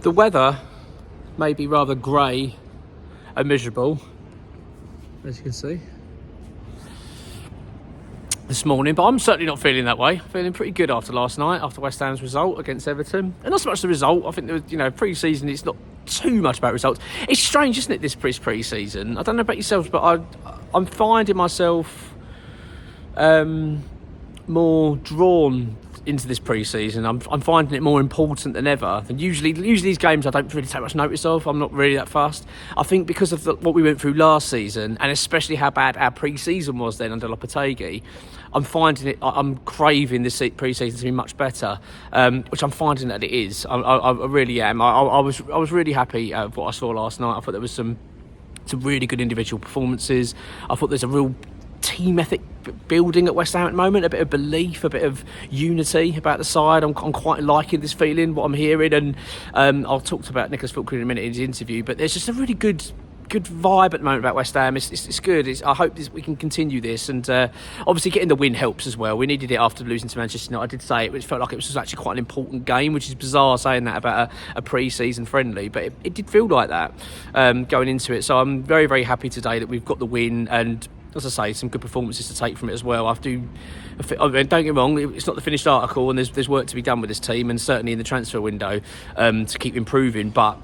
The weather may be rather grey and miserable, as you can see, this morning, but I'm certainly not feeling that way. Feeling pretty good after last night, after West Ham's result against Everton. And not so much the result. I think there was, pre-season, it's not too much about results. It's strange, isn't it, this pre-season? I don't know about yourselves, but I'm finding myself more drawn into this pre-season. I'm finding it more important than ever. And usually these games I don't really take much notice of. I'm not really that fussed. I think because of what we went through last season, and especially how bad our pre-season was then under Lopetegui, I'm craving this pre-season to be much better, which I'm finding that it is. I really am. I was really happy with what I saw last night. I thought there was some really good individual performances. I thought there's a real team ethic building at West Ham at the moment, a bit of belief, a bit of unity about the side. I'm quite liking this feeling, what I'm hearing, and I'll talk about Nicholas Fulker in a minute in his interview, but there's just a really good vibe at the moment about West Ham. It's good. I hope we can continue this, and obviously getting the win helps as well. We needed it after losing to Manchester United. I did say it felt like it was actually quite an important game, which is bizarre saying that about a pre-season friendly, but it did feel like that going into it. So I'm very, very happy today that we've got the win, and as I say, some good performances to take from it as well. Don't get me wrong, it's not the finished article, and there's work to be done with this team, and certainly in the transfer window to keep improving, but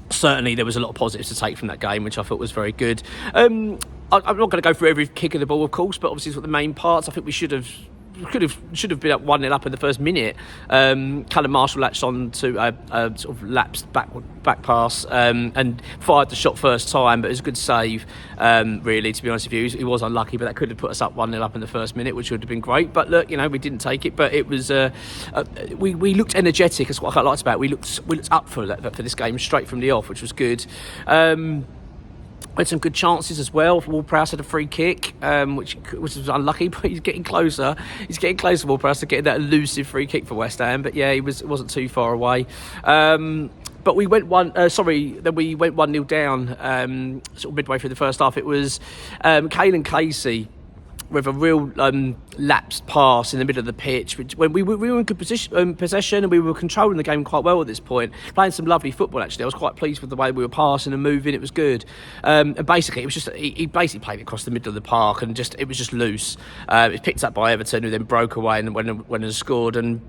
certainly there was a lot of positives to take from that game, which I thought was very good. I'm not going to go through every kick of the ball, of course, but obviously it's what the main parts. I think we should have been up 1-0 up in the first minute. Callum Marshall latched on to a sort of lapsed back pass and fired the shot first time, but it was a good save, really, to be honest with you. He was unlucky, but that could have put us up 1-0 up in the first minute, which would have been great. But look, we didn't take it, but it was we looked energetic. That's what I quite liked about it. We looked up for this game straight from the off, which was good. Had some good chances as well. Ward-Prowse had a free kick, which was unlucky, but he's getting closer. Ward-Prowse, to getting that elusive free kick for West Ham. But yeah, it wasn't too far away. But we went 1-0 down, sort of midway through the first half. It was Caelan Casey with a real lapsed pass in the middle of the pitch, which when we were in good possession, and we were controlling the game quite well at this point, playing some lovely football. Actually, I was quite pleased with the way we were passing and moving. It was good, and basically it was just he basically played it across the middle of the park, and it was just loose. It was picked up by Everton, who then broke away and when it scored. And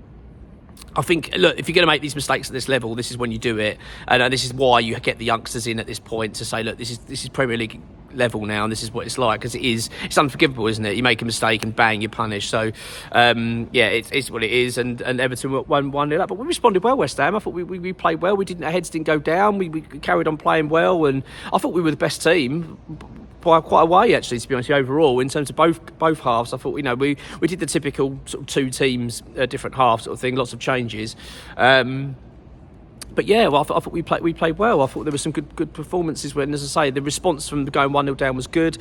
I think, look, if you're going to make these mistakes at this level, this is when you do it, and this is why you get the youngsters in at this point to say, look, this is Premier League level now, and this is what it's like, because it's unforgivable, isn't it? You make a mistake and bang, you're punished. So it's what it is, and Everton won 1-0 up, but we responded well, West Ham. I thought we played well. Our heads didn't go down. We carried on playing well, and I thought we were the best team by quite a way, actually, to be honest with you, overall, in terms of both halves. I thought, we did the typical sort of two teams, different halves sort of thing, lots of changes. But yeah, well, I thought we played well. I thought there were some good performances when, as I say, the response from going 1-0 down was good.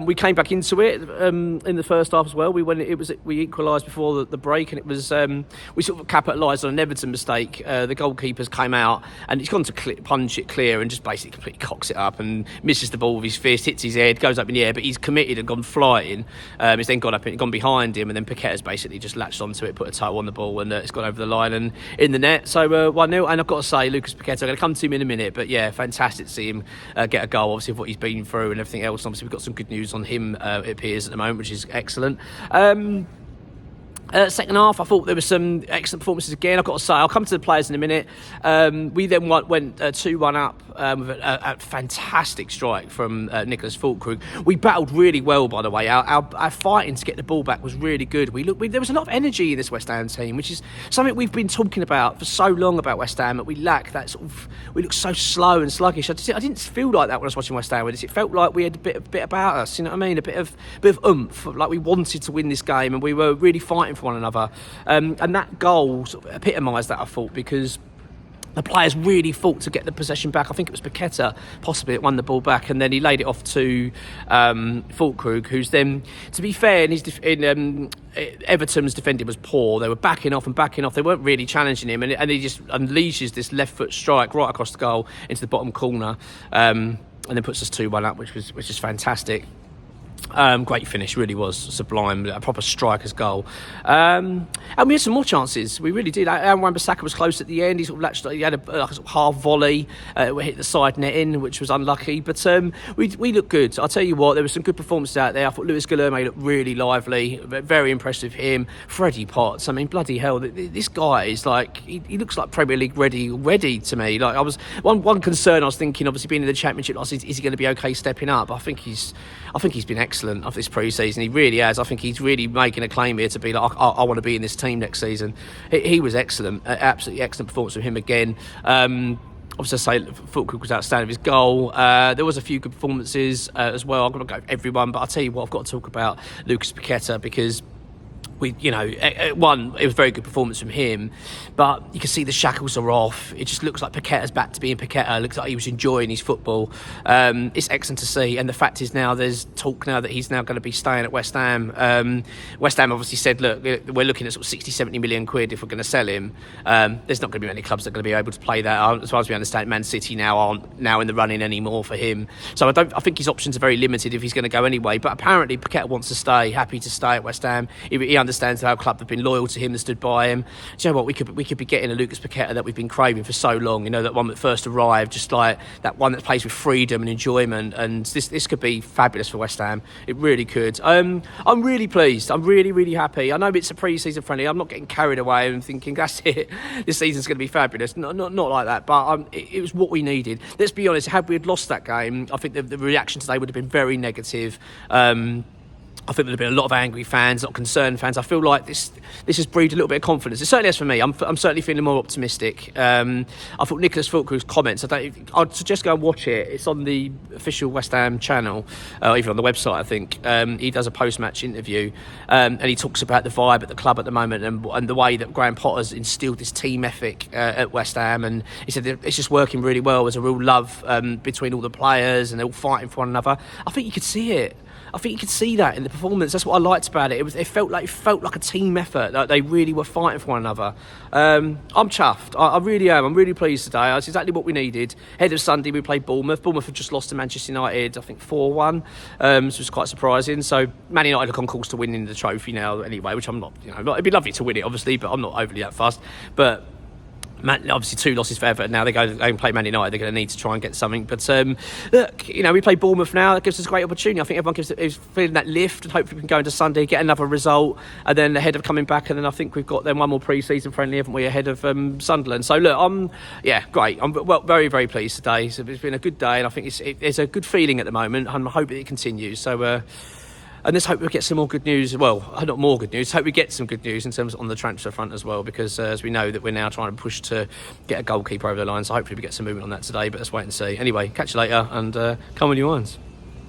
We came back into it in the first half as well. We equalised before the break, and it was we sort of capitalised on an Everton mistake. The goalkeepers came out, and he's gone to punch it clear, and just basically completely cocks it up and misses the ball with his fist, hits his head, goes up in the air, but he's committed and gone flying. He's then gone up and gone behind him, and then Paqueta's basically just latched onto it, put a toe on the ball, and it's gone over the line and in the net. So 1-0, and I've got to say, Lucas Paqueta, I'm going to come to him in a minute, but yeah, fantastic to see him get a goal, obviously, of what he's been through and everything else. And obviously, we've got some good news on him, it appears, at the moment, which is excellent. Second half, I thought there were some excellent performances again. I've got to say, I'll come to the players in a minute. We then went 2-1 up with a fantastic strike from Nicholas Fulker. We battled really well, by the way. Our fighting to get the ball back was really good. There was a lot of energy in this West Ham team, which is something we've been talking about for so long about West Ham, that we lack that sort of. We look so slow and sluggish. I didn't feel like that when I was watching West Ham with this. It felt like we had a bit about us. You know what I mean? A bit of oomph, like we wanted to win this game, and we were really fighting for one another, and that goal sort of epitomised that, I thought, because the players really fought to get the possession back. I think it was Paqueta possibly that won the ball back, and then he laid it off to Fulkrug, who's then, to be fair, Everton's defending was poor. They were backing off. They weren't really challenging him, and he just unleashes this left foot strike right across the goal into the bottom corner, and then puts us 2-1 up, which is fantastic. Great finish, really was sublime, a proper striker's goal. And we had some more chances, we really did. Wan-Bissaka was close at the end. He sort of latched, he had a sort of half volley, hit the side net in, which was unlucky. But we looked good. I'll tell you what, there were some good performances out there. I thought Luis Guilherme looked really lively, very impressive him. Freddie Potts, I mean, bloody hell, this guy is like, he looks like Premier League ready to me. Like, I was one concern I was thinking, obviously being in the Championship last, is he going to be okay stepping up? I think he's been excellent of this pre-season. He really has. I think he's really making a claim here to be like, I want to be in this team next season. He was excellent, absolutely excellent performance from him again. Obviously, I say Fulkrug was outstanding with his goal. There was a few good performances as well. I'm going to go with everyone, but I'll tell you what, I've got to talk about Lucas Paqueta, because it was a very good performance from him, but you can see the shackles are off. It just looks like Paqueta's back to being Paqueta. It looks like he was enjoying his football. It's excellent to see, and the fact is now there's talk now that he's now going to be staying at West Ham. West Ham obviously said, look, we're looking at sort of 60-70 million quid if we're going to sell him. There's not going to be many clubs that are going to be able to play that. As far as we understand, Man City aren't now in the running anymore for him, so I think his options are very limited if he's going to go anyway. But apparently Paqueta wants to stay, happy to stay at West Ham. He understands that our club have been loyal to him and stood by him. Do you know what, we could be getting a Lucas Paqueta that we've been craving for so long. You know, that one that first arrived, just like that one that plays with freedom and enjoyment. And this could be fabulous for West Ham. It really could. I'm really pleased. I'm really happy. I know it's a pre-season friendly. I'm not getting carried away and thinking that's it, this season's going to be fabulous. Not like that. But it was what we needed. Let's be honest. Had we had lost that game, I think the reaction today would have been very negative. I think there'd have been a lot of angry fans, a lot of concerned fans. I feel like this has breeded a little bit of confidence. It certainly has for me. I'm certainly feeling more optimistic. I thought Nicholas Fulkrug's comments, I'd suggest go and watch it. It's on the official West Ham channel, even on the website, I think. He does a post-match interview, and he talks about the vibe at the club at the moment and the way that Graham Potter's instilled this team ethic at West Ham. And he said it's just working really well. There's a real love between all the players, and they're all fighting for one another. I think you could see it. I think you could see that in the performance. That's what I liked about it. It felt like a team effort. Like they really were fighting for one another. I'm chuffed. I really am. I'm really pleased today. That's exactly what we needed. Ahead of Sunday, we played Bournemouth. Bournemouth had just lost to Manchester United, I think 4-1. Which was quite surprising. So Man United look on course to winning the trophy now anyway, which I'm not. It'd be lovely to win it, obviously, but I'm not overly that fussed. But obviously 2 losses for Everton. Now they go and play Man United. They're going to need to try and get something. But look, we play Bournemouth now. That gives us a great opportunity. I think everyone is feeling that lift, and hopefully we can go into Sunday, get another result, and then ahead of coming back. And then I think we've got then one more pre-season friendly, haven't we, ahead of Sunderland. So look, great. I'm very, very pleased today. So it's been a good day, and I think it's a good feeling at the moment. I'm hoping it continues. So. And let's hope we get some more good news. Well, not more good news. Hope we get some good news in terms on the transfer front as well, because as we know that we're now trying to push to get a goalkeeper over the line. So hopefully we get some movement on that today. But let's wait and see. Anyway, catch you later, and come on your ones.